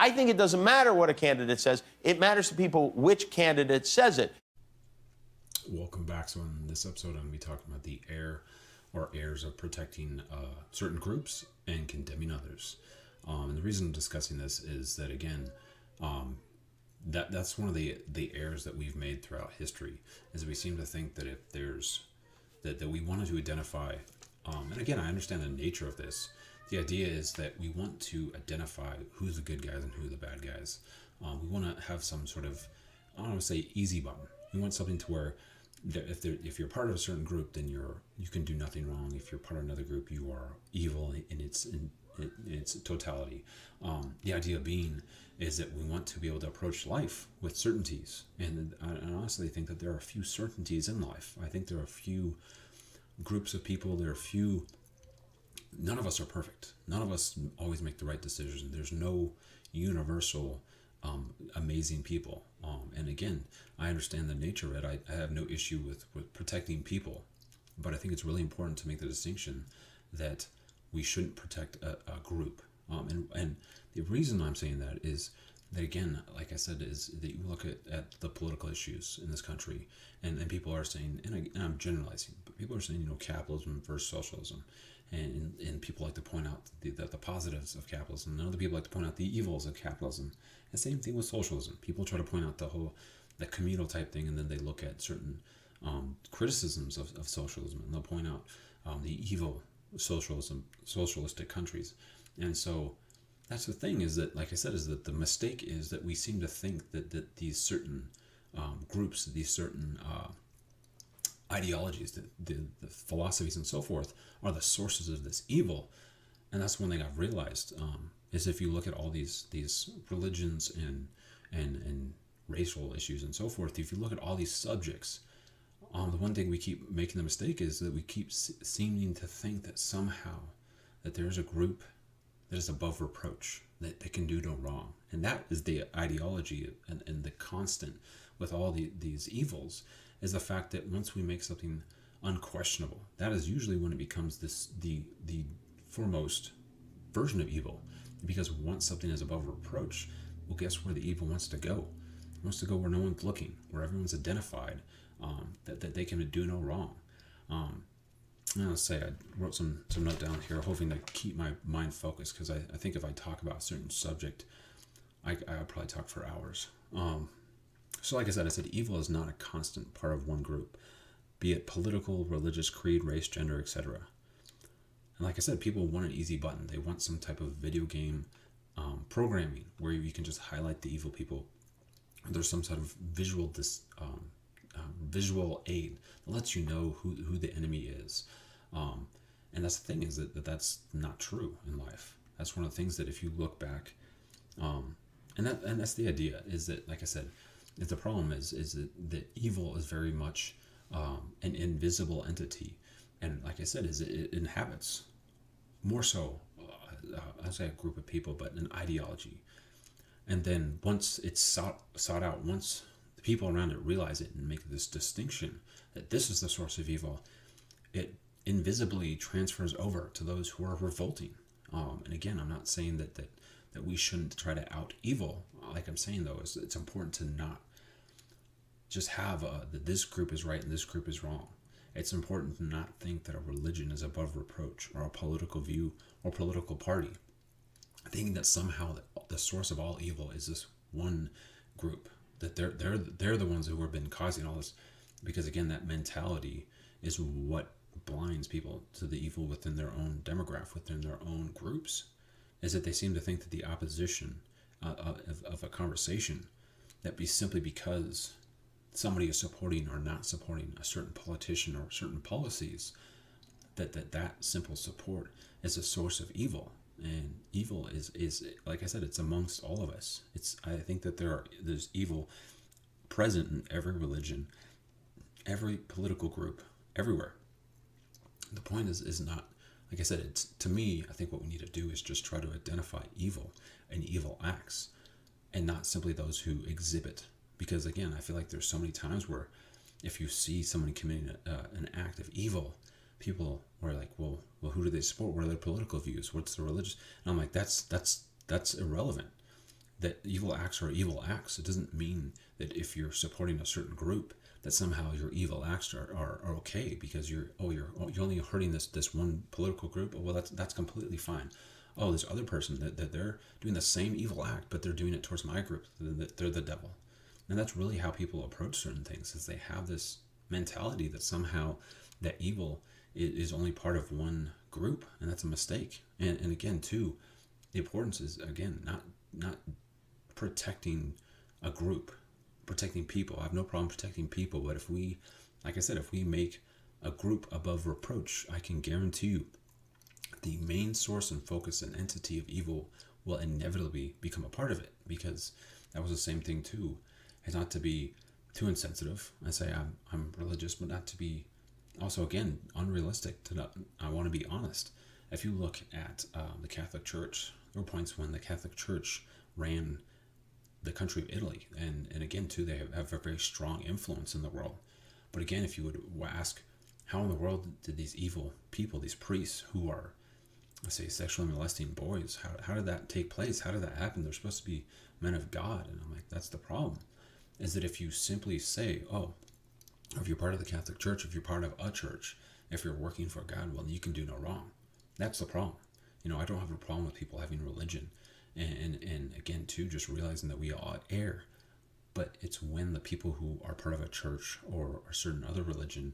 I think it doesn't matter what a candidate says. It matters to people which candidate says it. Welcome back. So in this episode, I'm going to be talking about the errors of protecting certain groups and condemning others. And the reason I'm discussing this is that, again, that's one of the errors that we've made throughout history, is we seem to think that if there's that we wanted to identify, and again, I understand the nature of this. The idea is that we want to identify who's the good guys and who are the bad guys. We want to have some sort of, I don't want to say easy button. We want something to where if you're part of a certain group, then you can do nothing wrong. If you're part of another group, you are evil in its totality. The idea being is that we want to be able to approach life with certainties. And I honestly think that there are a few certainties in life. I think there are a few groups of people, none of us are perfect. None of us always make the right decision. There's no universal amazing people. And again, I understand the nature of it. I have no issue with protecting people. But I think it's really important to make the distinction that we shouldn't protect a group. And the reason I'm saying that is that, again, like I said, is that you look at the political issues in this country, and people are saying, and I'm generalizing, but people are saying, capitalism versus socialism. And people like to point out the positives of capitalism, and other people like to point out the evils of capitalism. And same thing with socialism. People try to point out the communal type thing, and then they look at certain criticisms of socialism, and they'll point out the evil socialistic countries. And so that's the thing, is that, like I said, is that the mistake is that we seem to think that these certain groups, these certain ideologies, the philosophies and so forth, are the sources of this evil. And that's one thing I've realized, is if you look at all these religions and racial issues and so forth, if you look at all these subjects, the one thing we keep making the mistake is that we keep seeming to think that somehow that there's a group that is above reproach, that they can do no wrong. And that is the ideology and the constant with all these evils, is the fact that once we make something unquestionable, that is usually when it becomes the foremost version of evil. Because once something is above reproach, well, guess where the evil wants to go? It wants to go where no one's looking, where everyone's identified, that they can do no wrong. I'll say I wrote some note down here, hoping to keep my mind focused, because I think if I talk about a certain subject, I'll probably talk for hours. So like I said, evil is not a constant part of one group, be it political, religious, creed, race, gender, etc. And like I said, people want an easy button. They want some type of video game programming where you can just highlight the evil people. There's some sort of visual aid that lets you know who the enemy is. And that's the thing, is that that's not true in life. That's one of the things that if you look back, and that's the idea, is that, like I said, if the problem is that evil is very much an invisible entity. And like I said, is it inhabits more so, I'll say a group of people, but an ideology. And then once it's sought out, once the people around it realize it and make this distinction that this is the source of evil, it invisibly transfers over to those who are revolting. And again, I'm not saying that we shouldn't try to out evil. Like I'm saying, though, is it's important to not just have that this group is right and this group is wrong. It's important to not think that a religion is above reproach, or a political view or political party. Thinking that somehow the source of all evil is this one group, that they're the ones who have been causing all this. Because again, that mentality is what blinds people to the evil within their own demographic, within their own groups, is that they seem to think that the opposition of a conversation, that be simply because somebody is supporting or not supporting a certain politician or certain policies, that simple support is a source of evil. And evil is like I said, it's amongst all of us. I think that there's evil present in every religion, every political group, everywhere. The point is not, like I said, to me, I think what we need to do is just try to identify evil and evil acts, and not simply those who exhibit. Because again, I feel like there's so many times where if you see somebody committing an act of evil, people are like, well, who do they support? What are their political views? What's their religious? And I'm like, that's irrelevant. that evil acts are evil acts. It doesn't mean that if you're supporting a certain group that somehow your evil acts are okay because you're only hurting this one political group. Well, that's completely fine. Oh, this other person that they're doing the same evil act, but they're doing it towards my group. They're the devil. And that's really how people approach certain things, is they have this mentality that somehow that evil is only part of one group, and that's a mistake. And again, too, the importance is, again, not protecting a group, protecting people. I have no problem protecting people, but if we, like I said, if we make a group above reproach, I can guarantee you the main source and focus and entity of evil will inevitably become a part of it, because that was the same thing too. Is not to be too insensitive. I say I'm religious, but not to be also, again, unrealistic. I want to be honest. If you look at the Catholic Church, there were points when the Catholic Church ran the country of Italy, and again too, they have a very strong influence in the world. But again, if you would ask, how in the world did these evil people, these priests who are, let's say, sexually molesting boys, how did that take place? How did that happen? They're supposed to be men of God. And I'm like, that's the problem, is that if you simply say, oh, if you're part of the Catholic Church, if you're part of a church, if you're working for God, well, you can do no wrong. That's the problem. I don't have a problem with people having religion, and again too, just realizing that we all err. But it's when the people who are part of a church or a certain other religion,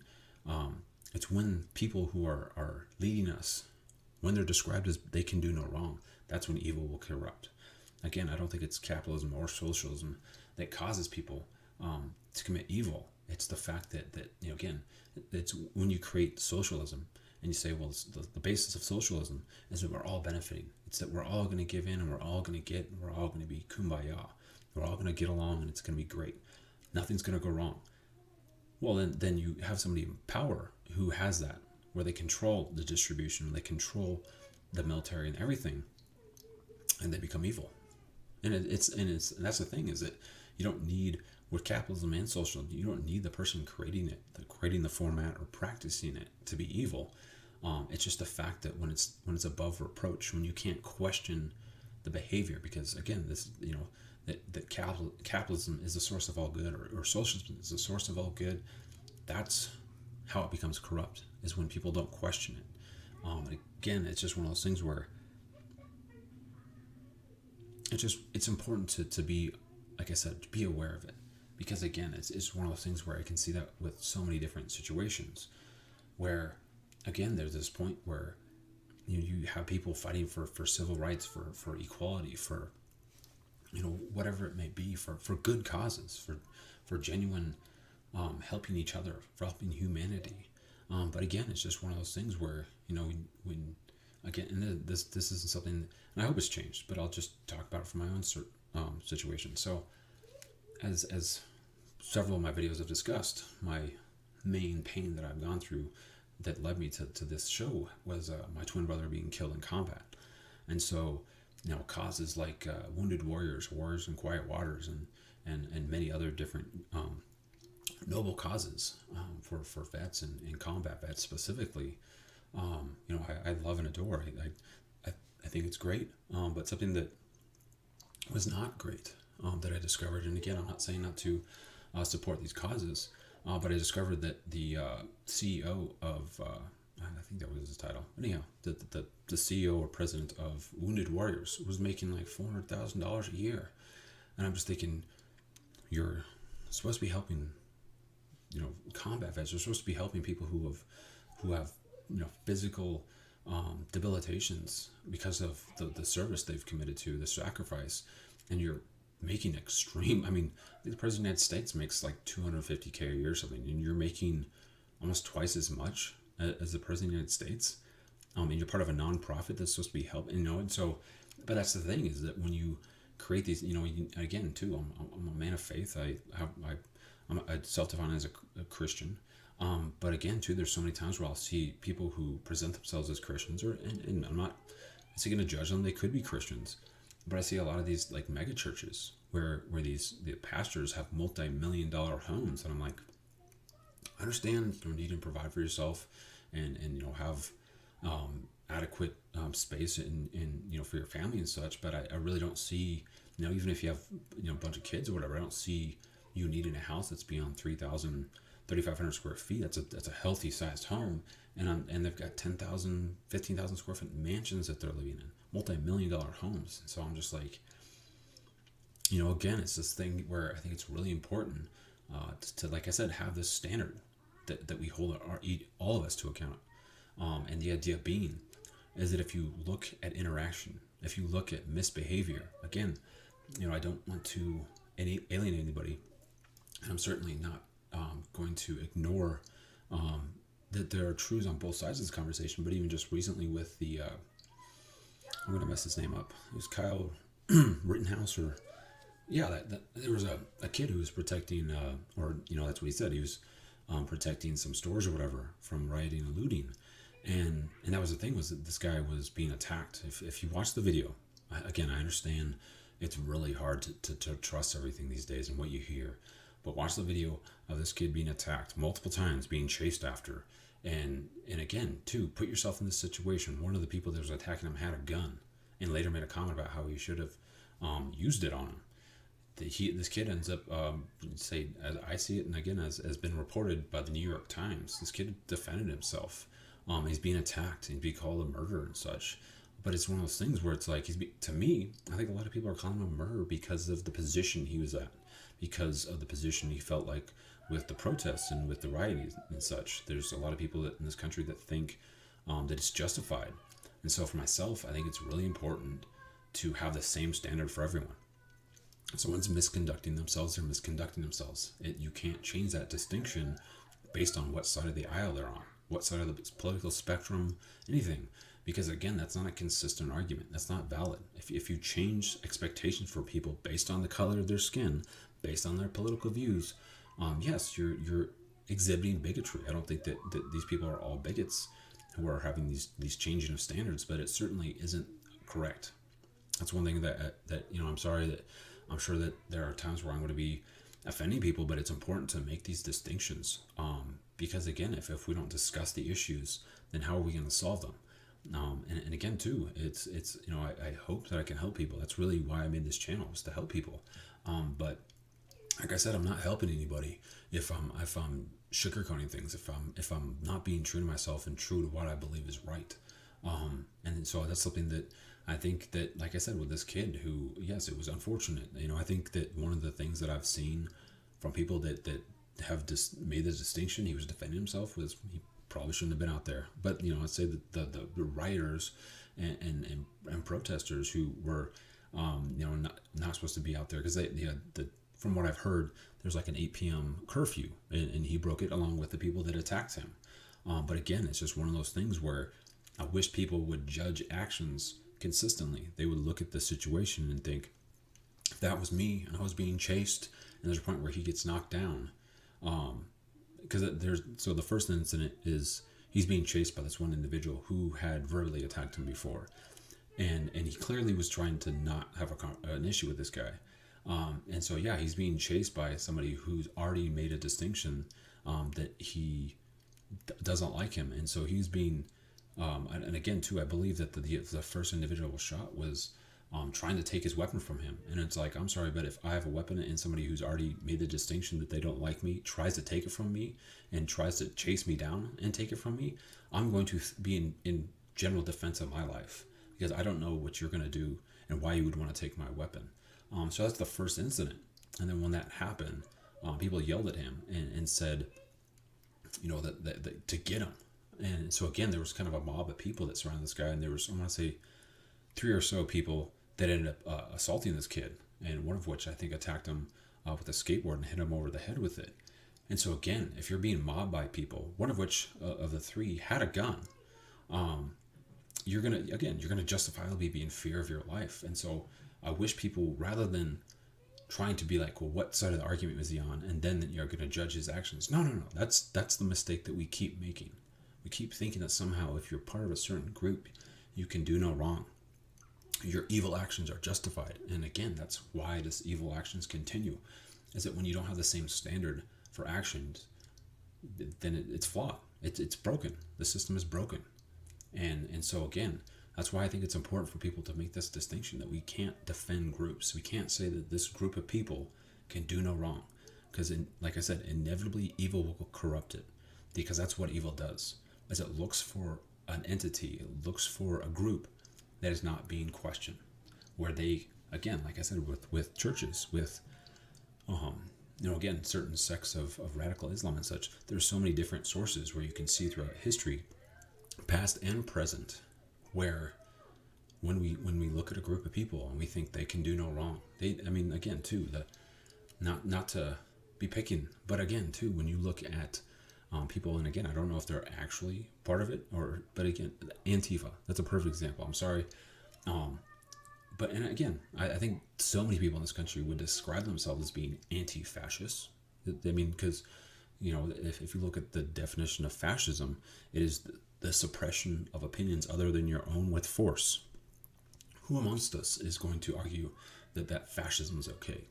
it's when people who are leading us, when they're described as they can do no wrong, that's when evil will corrupt. Again, I don't think it's capitalism or socialism that causes people to commit evil. It's the fact that again, it's when you create socialism and you say, well, the basis of socialism is that we're all benefiting. It's that we're all going to give in, and we're all going to get, and we're all going to be kumbaya. We're all going to get along, and it's going to be great. Nothing's going to go wrong. Well, then you have somebody in power who has that, where they control the distribution, they control the military and everything, and they become evil. And that's the thing, is that you don't need, with capitalism and socialism, you don't need the person creating it, creating the format or practicing it to be evil. It's just the fact that when it's above reproach, when you can't question the behavior, because again, this that capitalism is the source of all good, or socialism is the source of all good. That's how it becomes corrupt, is when people don't question it. Again, it's just one of those things where it's important to be, like I said, to be aware of it, because again, it's one of those things where I can see that with so many different situations, where again, there's this point where you have people fighting for civil rights, for equality, for whatever it may be, for good causes, for genuine helping each other, for helping humanity. But again, it's just one of those things where when again, and this isn't something, and I hope it's changed, but I'll just talk about it from my own situation. So as several of my videos have discussed, my main pain that I've gone through that led me to this show was my twin brother being killed in combat. And so causes like Wounded Warriors, Wars in Quiet Waters, and many other different noble causes for vets and combat vets specifically. I love and adore. I think it's great, but something that was not great that I discovered, and again, I'm not saying not to support these causes, but I discovered that the CEO of, I think that was his title, anyhow, the CEO or president of Wounded Warriors was making like $400,000 a year. And I'm just thinking, you're supposed to be helping, combat vets. You're supposed to be helping people who have physical debilitations because of the service they've committed to, the sacrifice, and you're making extreme. I mean, the president of the United States makes like $250K a year or something, and you're making almost twice as much as the president of the United States. And you're part of a nonprofit that's supposed to be helping, and so, but that's the thing, is that when you create these, again, too, I'm a man of faith. I self-define as a Christian. But again, too, there's so many times where I'll see people who present themselves as Christians, and I'm not going to judge them. They could be Christians, but I see a lot of these like mega churches where the pastors have multi-million-dollar homes, and I'm like, I understand you need to provide for yourself, and have adequate space in for your family and such. But I really don't see, even if you have a bunch of kids or whatever, I don't see you needing a house that's beyond 3,500 square feet. That's a healthy sized home, and they've got 10,000, 15,000 square foot mansions that they're living in, multi-million-dollar homes. And so I'm just like, again, it's this thing where I think it's really important to, like I said, have this standard that we hold all of us to account. And the idea being is that if you look at interaction, if you look at misbehavior, again, I don't want to alienate anybody, and I'm certainly not going to ignore that there are truths on both sides of this conversation. But even just recently with the, I'm going to mess his name up. It was Kyle Rittenhouse, or that there was a kid who was protecting, that's what he said. He was protecting some stores or whatever from rioting and looting. And that was the thing, was that this guy was being attacked. If you watch the video, again, I understand it's really hard to trust everything these days and what you hear. But watch the video of this kid being attacked multiple times, being chased after. And again, too, put yourself in this situation. One of the people that was attacking him had a gun and later made a comment about how he should have used it on him. This kid ends up, as I see it, and again, as been reported by the New York Times, this kid defended himself. He's being attacked and being called a murderer and such. But it's one of those things where it's like, to me, I think a lot of people are calling him a murderer because of the position he was at, because of the position he felt like with the protests and with the rioting and such. There's a lot of people in this country that think that it's justified. And so for myself, I think it's really important to have the same standard for everyone. If someone's misconducting themselves, they're misconducting themselves. You can't change that distinction based on what side of the aisle they're on, what side of the political spectrum, anything. Because again, that's not a consistent argument. That's not valid. If you change expectations for people based on the color of their skin, based on their political views, yes, you're exhibiting bigotry. I don't think that these people are all bigots who are having these changing of standards, but it certainly isn't correct. That's one thing that I'm sorry that I'm sure that there are times where I'm going to be offending people, but it's important to make these distinctions. Because again, if we don't discuss the issues, then how are we going to solve them? And again, too, it's I hope that I can help people. That's really why I made this channel, was to help people. But like I said, I'm not helping anybody if I'm sugarcoating things, if I'm not being true to myself and true to what I believe is right. And so that's something that I think that, like I said, with this kid who, yes, it was unfortunate. I think that one of the things that I've seen from people that have made the distinction, he was defending himself, was he probably shouldn't have been out there. But I'd say that the rioters and protesters who were not supposed to be out there, because from what I've heard, there's like an 8 p.m. curfew, and he broke it along with the people that attacked him. But again, it's just one of those things where I wish people would judge actions consistently. They would look at the situation and think, if that was me and I was being chased, and there's a point where he gets knocked down, because the first incident is he's being chased by this one individual who had verbally attacked him before, and he clearly was trying to not have an issue with this guy, and so he's being chased by somebody who's already made a distinction that he doesn't like him, and so he's being and again too, I believe that the first individual shot was trying to take his weapon from him. And it's like, I'm sorry, but if I have a weapon and somebody who's already made the distinction that they don't like me tries to take it from me and tries to chase me down and take it from me, I'm going to be in general defense of my life, because I don't know what you're going to do and why you would want to take my weapon. So that's the first incident. And then when that happened, people yelled at him and said, that to get him. And so again, there was kind of a mob of people that surrounded this guy, and there was, I want to say, 3 or so people that ended up assaulting this kid, and one of which I think attacked him with a skateboard and hit him over the head with it. And so again, if you're being mobbed by people, one of which of the 3 had a gun, you're gonna justifiably be in fear of your life. And so I wish people, rather than trying to be like, well, what side of the argument was he on, and then you're gonna judge his actions. No. That's the mistake that we keep making. We keep thinking that somehow if you're part of a certain group, you can do no wrong. Your evil actions are justified. And again, that's why this evil actions continue, is that when you don't have the same standard for actions, then it's flawed. It's broken. The system is broken. And so again, that's why I think it's important for people to make this distinction, that we can't defend groups. We can't say that this group of people can do no wrong, because like I said, inevitably evil will corrupt it, because that's what evil does. As it looks for an entity, it looks for a group that is not being questioned, where they, again, like I said, with churches, with again, certain sects of radical Islam and such, there's so many different sources where you can see throughout history, past and present, where when we look at a group of people and we think they can do no wrong, again, too, not to be picking, but again, too, when you look at people, and again, I don't know if they're actually part of it, but again, Antifa, that's a perfect example. I'm sorry. And again, I think so many people in this country would describe themselves as being anti-fascist. Because, if you look at the definition of fascism, it is the suppression of opinions other than your own with force. Who amongst us is going to argue that fascism is okay?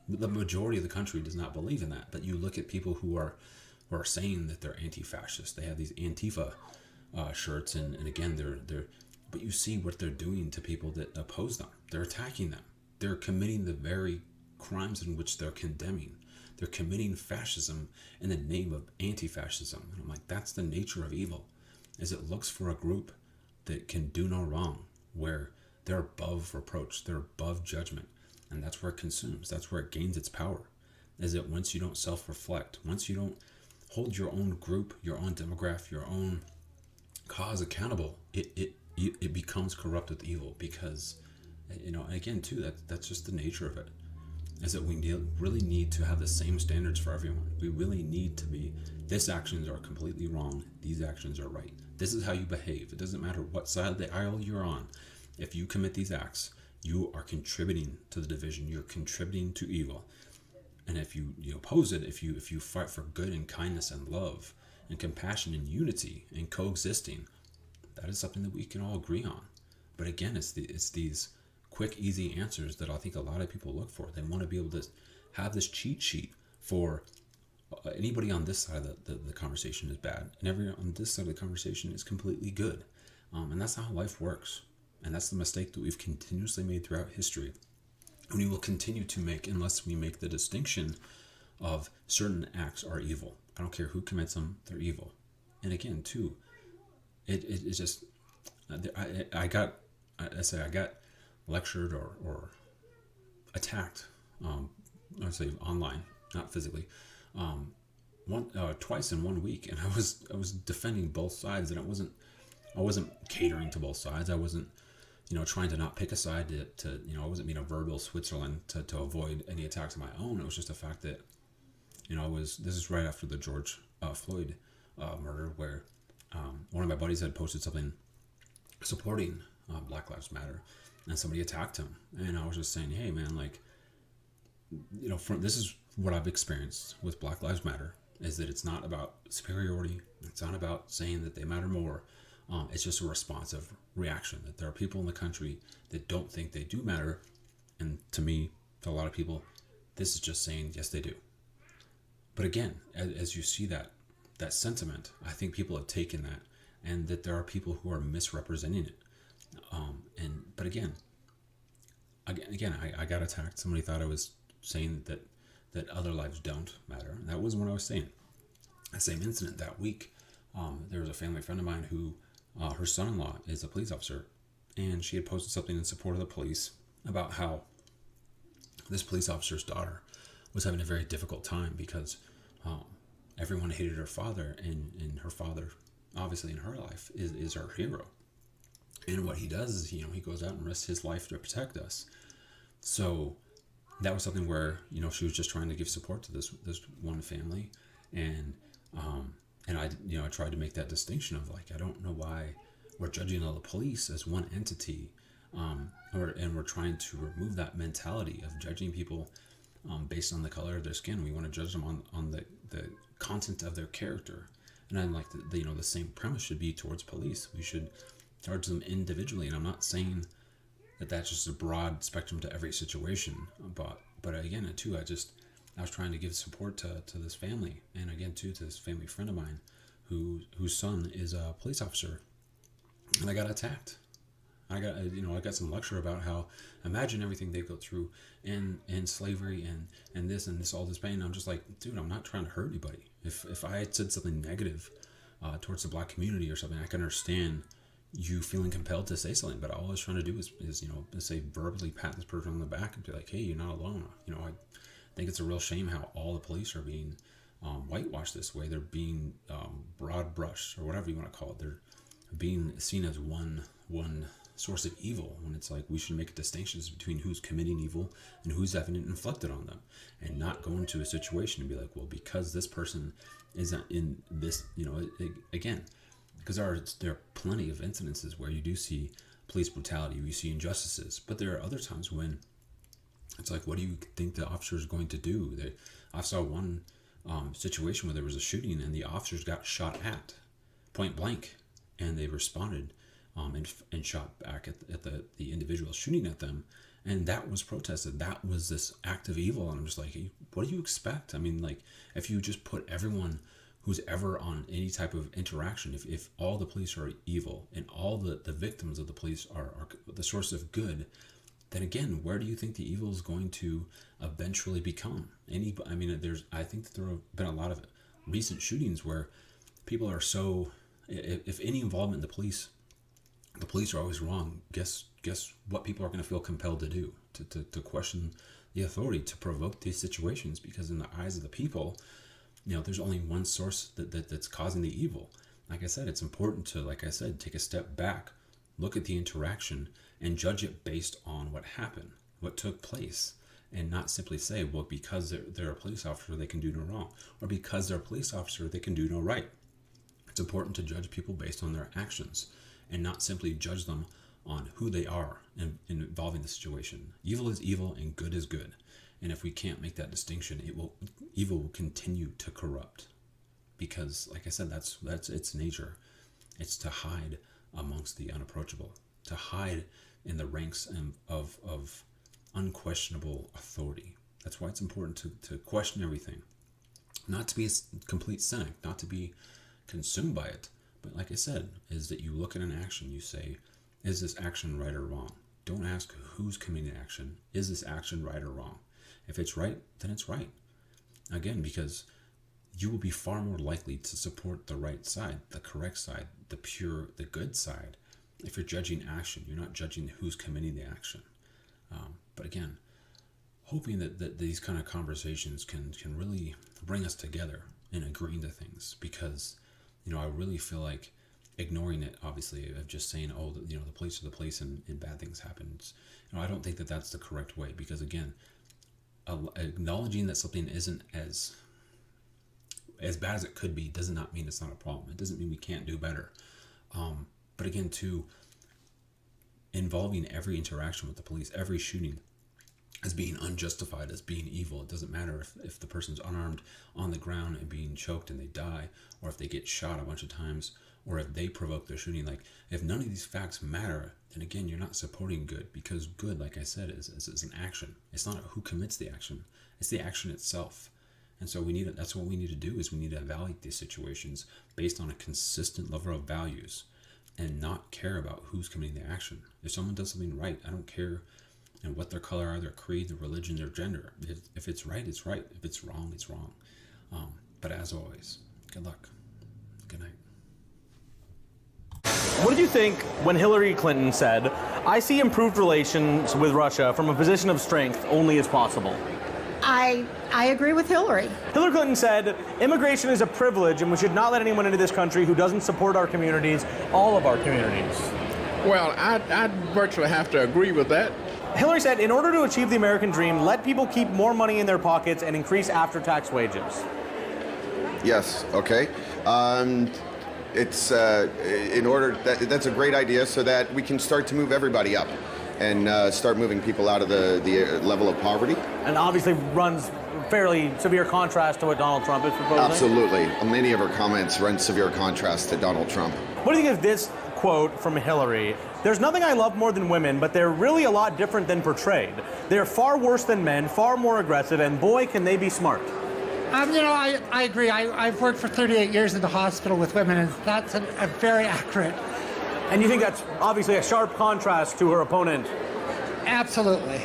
The majority of the country does not believe in that. But you look at people who are saying that they're anti-fascist. They have these Antifa shirts, and again, they're. But you see what they're doing to people that oppose them. They're attacking them. They're committing the very crimes in which they're condemning. They're committing fascism in the name of anti-fascism. And I'm like, that's the nature of evil, is it looks for a group that can do no wrong, where they're above reproach, they're above judgment, and that's where it consumes. That's where it gains its power. Is that once you don't self-reflect, once you don't hold your own group, your own demographic, your own cause accountable, it becomes corrupt with evil, because, again, too, that's just the nature of it, is that we really need to have the same standards for everyone. We really need to be, these actions are completely wrong, these actions are right. This is how you behave. It doesn't matter what side of the aisle you're on. If you commit these acts, you are contributing to the division, you're contributing to evil. And if you oppose it, if you fight for good and kindness and love and compassion and unity and coexisting, that is something that we can all agree on. But again, it's these quick, easy answers that I think a lot of people look for. They want to be able to have this cheat sheet for anybody on this side of the conversation is bad, and everyone on this side of the conversation is completely good. And that's not how life works. And that's the mistake that we've continuously made throughout history. And we will continue to make, unless we make the distinction of certain acts are evil. I don't care who commits them, they're evil. And again, too, it's just, I got lectured or attacked, I would say online, not physically, twice in 1 week, and I was defending both sides, and I wasn't catering to both sides. I wasn't, trying to not pick a side to I wasn't being a verbal Switzerland to avoid any attacks of my own. It was just the fact that, this is right after the George Floyd murder, where one of my buddies had posted something supporting Black Lives Matter, and somebody attacked him, and I was just saying, hey man, this is what I've experienced with Black Lives Matter, is that it's not about superiority, it's not about saying that they matter more. It's just a responsive reaction, that there are people in the country that don't think they do matter, and to me, to a lot of people, this is just saying yes they do. But again, as you see that sentiment, I think people have taken that, and that there are people who are misrepresenting it. But again, I got attacked. Somebody thought I was saying that other lives don't matter. That wasn't what I was saying. The same incident that week, there was a family friend of mine who, her son-in-law is a police officer, and she had posted something in support of the police about how this police officer's daughter was having a very difficult time because everyone hated her father, and her father, obviously in her life, is her hero. And what he does is, he goes out and risks his life to protect us. So that was something where, she was just trying to give support to this one family, and I tried to make that distinction of I don't know why we're judging all the police as one entity, and we're trying to remove that mentality of judging people based on the color of their skin. We want to judge them on the content of their character, and I'm like, the same premise should be towards police. We should judge them individually, and I'm not saying that that's just a broad spectrum to every situation, but again, too, I was trying to give support to this family, and again, too, to this family friend of mine whose son is a police officer. and I got attacked. I got some lecture about how, imagine everything they go through in slavery and this all this pain. I'm just like, dude, I'm not trying to hurt anybody. If I had said something negative towards the black community or something, I can understand you feeling compelled to say something. But all I was trying to do is say verbally pat this person on the back and be like, hey, you're not alone. I think it's a real shame how all the police are being whitewashed this way. They're being broad brushed, or whatever you want to call it. They're being seen as one source of evil, when it's like we should make distinctions between who's committing evil and who's having it inflicted on them, and not go into a situation and be like, well, because this person isn't in this, again, because there are plenty of incidences where you do see police brutality, you see injustices, but there are other times when it's like, what do you think the officer is going to do? I saw one situation where there was a shooting and the officers got shot at point blank, and they responded and shot back at the individual shooting at them, and that was protested. That was this act of evil, and I'm just like, hey, what do you expect? I mean, like, if you just put everyone who's ever on any type of interaction, if all the police are evil and all the victims of the police are the source of good, then again, where do you think the evil is going to eventually become? I think that there have been a lot of recent shootings where people are so, if any involvement in the police are always wrong. Guess what people are going to feel compelled to do? To question the authority, to provoke these situations, because in the eyes of the people, there's only one source that's causing the evil. Like I said, it's important to, like I said, take a step back, look at the interaction, and judge it based on what happened, what took place, and not simply say, well, because they're a police officer, they can do no wrong, or because they're a police officer, they can do no right. It's important to judge people based on their actions, and not simply judge them on who they are involving the situation. Evil is evil and good is good. And if we can't make that distinction, evil will continue to corrupt. Because, like I said, that's its nature. It's to hide amongst the unapproachable, to hide in the ranks of unquestionable authority. That's why it's important to question everything. Not to be a complete cynic, not to be consumed by it. But like I said, is that you look at an action, you say, is this action right or wrong? Don't ask who's committing the action. Is this action right or wrong? If it's right, then it's right. Again, because you will be far more likely to support the right side, the correct side, the good side. If you're judging action, you're not judging who's committing the action. But again, hoping that these kind of conversations can really bring us together in agreeing to things, because I really feel like ignoring it, obviously, of just saying, oh, the police are the police and bad things happen. I don't think that that's the correct way, because again, acknowledging that something isn't as bad as it could be does not mean it's not a problem. It doesn't mean we can't do better. But again, too, involving every interaction with the police, every shooting, as being unjustified, as being evil. It doesn't matter if the person's unarmed on the ground and being choked and they die, or if they get shot a bunch of times, or if they provoke the shooting. Like, if none of these facts matter, then again, you're not supporting good, because good, like I said, is an action. It's not who commits the action. It's the action itself. And so that's what we need to do, is we need to evaluate these situations based on a consistent level of values, and not care about who's committing the action. If someone does something right, I don't care what their color are, their creed, their religion, their gender. If it's right, it's right. If it's wrong, it's wrong. But as always, good luck. Good night. What did you think when Hillary Clinton said, "I see improved relations with Russia from a position of strength only as possible"? I agree with Hillary. Hillary Clinton said, "Immigration is a privilege and we should not let anyone into this country who doesn't support our communities, all of our communities." Well, I'd virtually have to agree with that. Hillary said, "In order to achieve the American dream, let people keep more money in their pockets and increase after-tax wages." Yes, okay. It's in order that's a great idea, so that we can start to move everybody up and start moving people out of the level of poverty. And obviously runs fairly severe contrast to what Donald Trump is proposing. Absolutely. Many of her comments run severe contrast to Donald Trump. What do you think of this quote from Hillary? "There's nothing I love more than women, but they're really a lot different than portrayed. They're far worse than men, far more aggressive, and boy, can they be smart." I agree. I've worked for 38 years in the hospital with women, and that's a very accurate And you think that's obviously a sharp contrast to her opponent? absolutely.